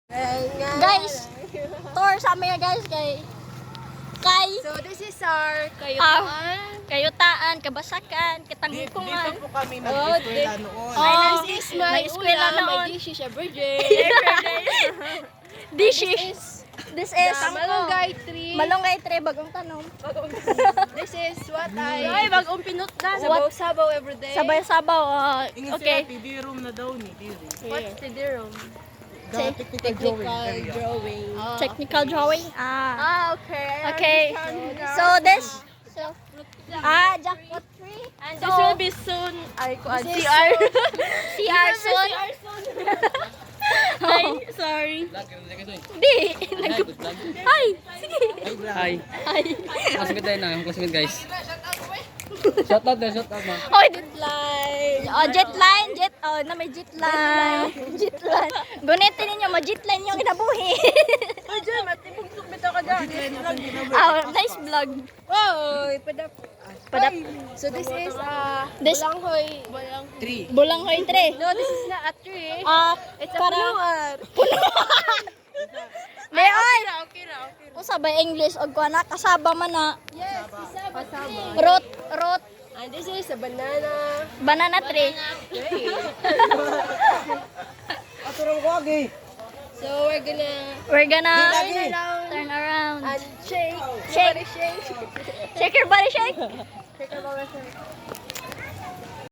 Guys, tour sa amin guys kay So this is our kayutaan. kayutaan, kabasakan, katangkungan. Dito po kami nag-eskwela noon. Oh, This is my eskwela ulam, my noon. dish is everyday. Dishes. This is Malunggay tree. Malunggay tre bagong tanom. This is what Ay, bagong pinut na. Sabaw-sabaw everyday. Sabay-sabaw. Okay. Okay. TV room na daw ni Diri. What's the room? Technical drawing. drawing. Technical drawing. Okay. Okay. So this jackpot tree. And So, this will be soon. This is CR. CR soon. Ay, sorry. Di. Hi. Sige. Hi. Hi. Classmate tayo na, classmate guys. Shout out na. Oh, jetline. Oh, jetline. Na may jetline. Jetline. Gunitin ninyo, ma-jetline yung kinabuhi. Ay, dyan, matibog bitaw ka dyan. Nice vlog. Oh, padap. Padap. So this is This- Bulanghoy. Bulanghoy tre. No, this is not a tree. It's a para punuan. Leon. Okay na. Usa ba English og kuana kasaba man na Yes, kasama. root And this is a banana. banana tree. Aturang ko agi. So we're gonna We're gonna Lagi. turn around. and shake. Shake. Shake. Shake your body, shake. Shake our body, shake.